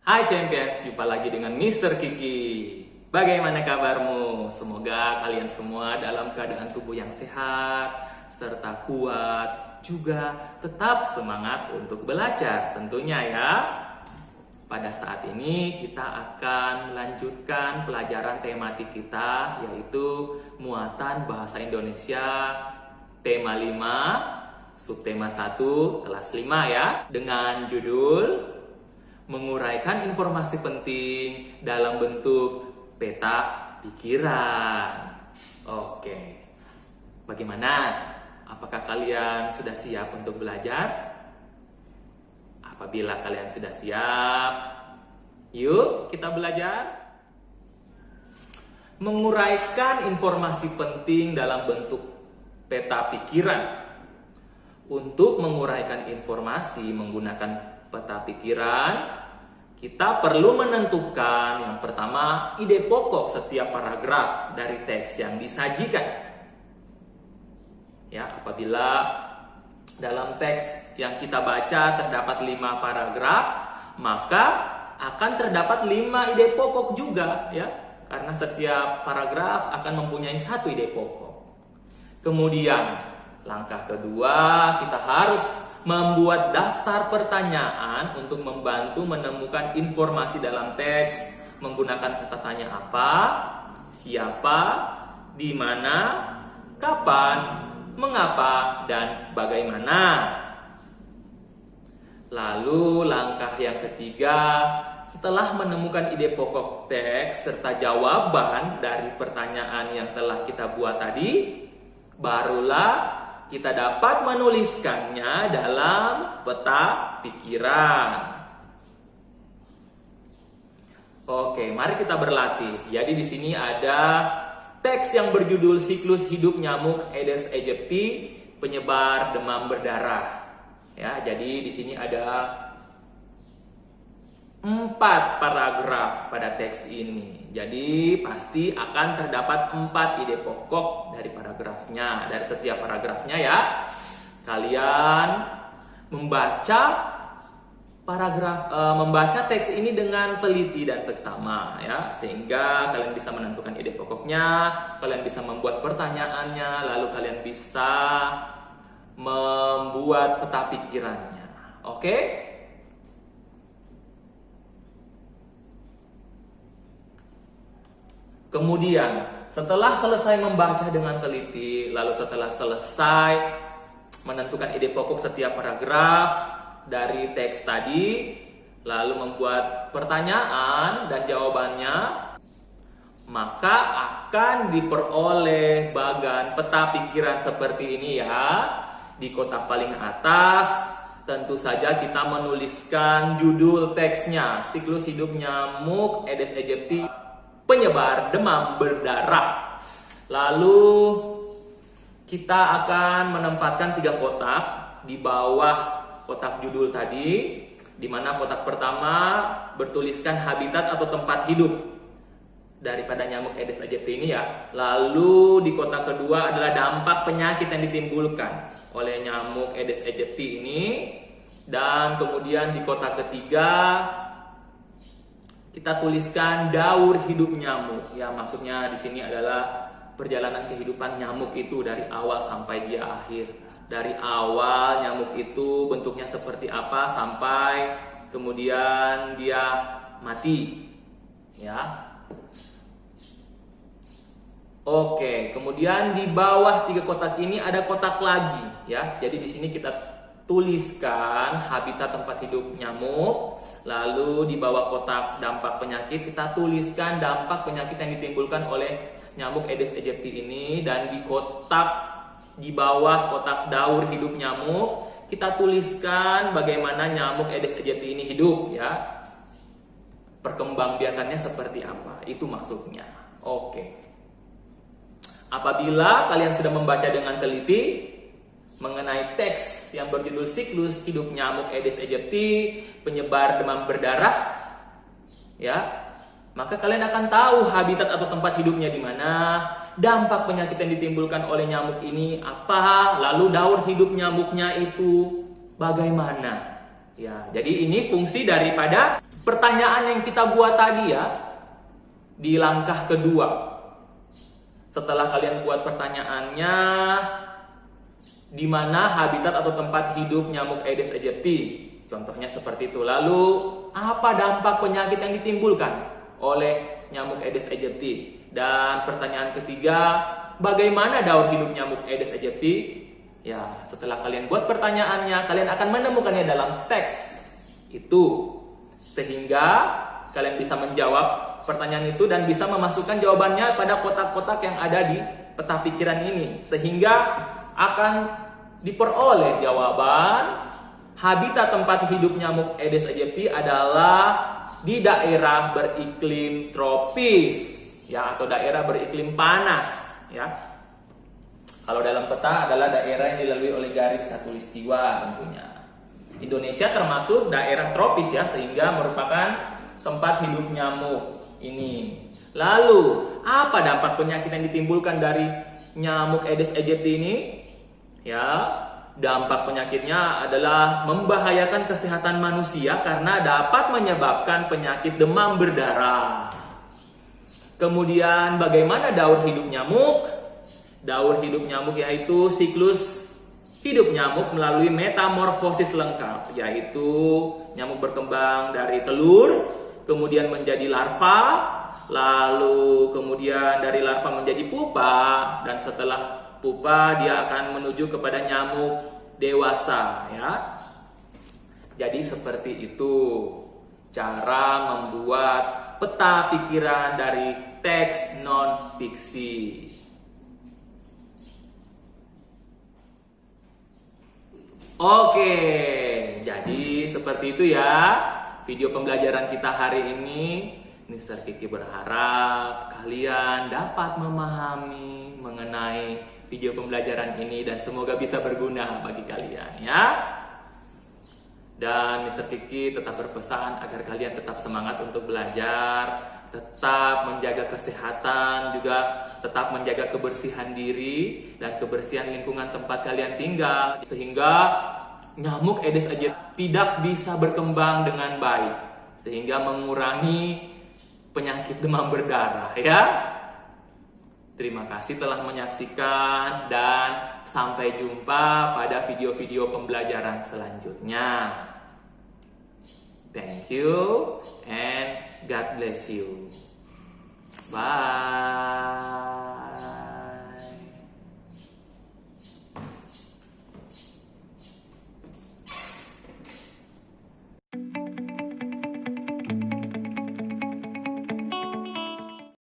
Hai Champions, jumpa lagi dengan Mr. Kiki. Bagaimana kabarmu? Semoga kalian semua dalam keadaan tubuh yang sehat, serta kuat, juga tetap semangat untuk belajar tentunya ya. Pada saat ini kita akan melanjutkan pelajaran tematik kita, yaitu muatan bahasa Indonesia tema 5, subtema 1, kelas 5 ya, dengan judul menguraikan informasi penting dalam bentuk peta pikiran. Oke, bagaimana? Apakah kalian sudah siap untuk belajar? Apabila kalian sudah siap, yuk kita belajar. Menguraikan informasi penting dalam bentuk peta pikiran. Untuk menguraikan informasi menggunakan peta pikiran, kita perlu menentukan yang pertama ide pokok setiap paragraf dari teks yang disajikan. Ya, apabila dalam teks yang kita baca terdapat 5 paragraf, maka akan terdapat 5 ide pokok juga ya, karena setiap paragraf akan mempunyai 1 ide pokok. Kemudian langkah kedua, kita harus membuat daftar pertanyaan untuk membantu menemukan informasi dalam teks menggunakan kata tanya apa, siapa, di mana, kapan, mengapa, dan bagaimana. Lalu langkah yang ketiga, setelah menemukan ide pokok teks serta jawaban dari pertanyaan yang telah kita buat tadi, barulah kita dapat menuliskannya dalam peta pikiran. Oke, mari kita berlatih. Jadi di sini ada teks yang berjudul Siklus Hidup Nyamuk Aedes aegypti, penyebar demam berdarah. Ya, jadi di sini ada 4 paragraf pada teks ini. Jadi pasti akan terdapat 4 ide pokok dari paragrafnya, dari setiap paragrafnya ya. Kalian membaca membaca teks ini dengan teliti dan seksama ya, sehingga kalian bisa menentukan ide pokoknya, kalian bisa membuat pertanyaannya, lalu kalian bisa membuat peta pikirannya. Oke? Kemudian setelah selesai membaca dengan teliti, lalu setelah selesai menentukan ide pokok setiap paragraf dari teks tadi, lalu membuat pertanyaan dan jawabannya, maka akan diperoleh bagan peta pikiran seperti ini ya. Di kotak paling atas tentu saja kita menuliskan judul teksnya, Siklus Hidup Nyamuk Aedes aegypti, penyebar demam berdarah. Lalu kita akan menempatkan 3 kotak di bawah kotak judul tadi, di mana kotak pertama bertuliskan habitat atau tempat hidup daripada nyamuk Aedes aegypti ini ya. Lalu di kotak kedua adalah dampak penyakit yang ditimbulkan oleh nyamuk Aedes aegypti ini, dan kemudian di kotak ketiga kita tuliskan daur hidup nyamuk. Ya, maksudnya di sini adalah perjalanan kehidupan nyamuk itu dari awal sampai dia akhir. Dari awal nyamuk itu bentuknya seperti apa sampai kemudian dia mati. Ya. Oke, kemudian di bawah 3 kotak ini ada kotak lagi ya. Jadi di sini kita tuliskan habitat tempat hidup nyamuk, lalu di bawah kotak dampak penyakit kita tuliskan dampak penyakit yang ditimbulkan oleh nyamuk Aedes aegypti ini, dan di kotak di bawah kotak daur hidup nyamuk kita tuliskan bagaimana nyamuk Aedes aegypti ini hidup ya. Perkembangbiakannya seperti apa, itu maksudnya. Oke. Apabila kalian sudah membaca dengan teliti mengenai teks yang berjudul Siklus Hidup Nyamuk Aedes aegypti, penyebar demam berdarah, ya, maka kalian akan tahu habitat atau tempat hidupnya di mana, dampak penyakit yang ditimbulkan oleh nyamuk ini apa, lalu daur hidup nyamuknya itu bagaimana. Ya, jadi ini fungsi daripada pertanyaan yang kita buat tadi ya, di langkah kedua. Setelah kalian buat pertanyaannya, di mana habitat atau tempat hidup nyamuk Aedes aegypti? Contohnya seperti itu. Lalu, apa dampak penyakit yang ditimbulkan oleh nyamuk Aedes aegypti? Dan pertanyaan ketiga, bagaimana daur hidup nyamuk Aedes aegypti? Ya, setelah kalian buat pertanyaannya, kalian akan menemukannya dalam teks itu. Sehingga kalian bisa menjawab pertanyaan itu dan bisa memasukkan jawabannya pada kotak-kotak yang ada di peta pikiran ini. Sehingga akan diperoleh jawaban habitat tempat hidup nyamuk Aedes aegypti adalah di daerah beriklim tropis, ya, atau daerah beriklim panas, ya. Kalau dalam peta adalah daerah yang dilalui oleh garis khatulistiwa tentunya. Indonesia termasuk daerah tropis ya, sehingga merupakan tempat hidup nyamuk ini. Lalu, apa dampak penyakit yang ditimbulkan dari nyamuk Aedes aegypti ini? Ya, dampak penyakitnya adalah membahayakan kesehatan manusia karena dapat menyebabkan penyakit demam berdarah. Kemudian bagaimana daur hidup nyamuk? Daur hidup nyamuk yaitu siklus hidup nyamuk melalui metamorfosis lengkap, yaitu nyamuk berkembang dari telur, kemudian menjadi larva, lalu kemudian dari larva menjadi pupa, dan setelah pupa dia akan menuju kepada nyamuk dewasa, ya. Jadi seperti itu cara membuat peta pikiran dari teks non fiksi. Oke, jadi seperti itu ya video pembelajaran kita hari ini. Mr. Kiki berharap kalian dapat memahami mengenai video pembelajaran ini dan semoga bisa berguna bagi kalian ya. Dan Mr. Kiki tetap berpesan agar kalian tetap semangat untuk belajar, tetap menjaga kesehatan, juga tetap menjaga kebersihan diri dan kebersihan lingkungan tempat kalian tinggal, sehingga nyamuk Aedes aegypti tidak bisa berkembang dengan baik, sehingga mengurangi penyakit demam berdarah ya. Terima kasih telah menyaksikan dan sampai jumpa pada video-video pembelajaran selanjutnya. Thank you and God bless you. Bye.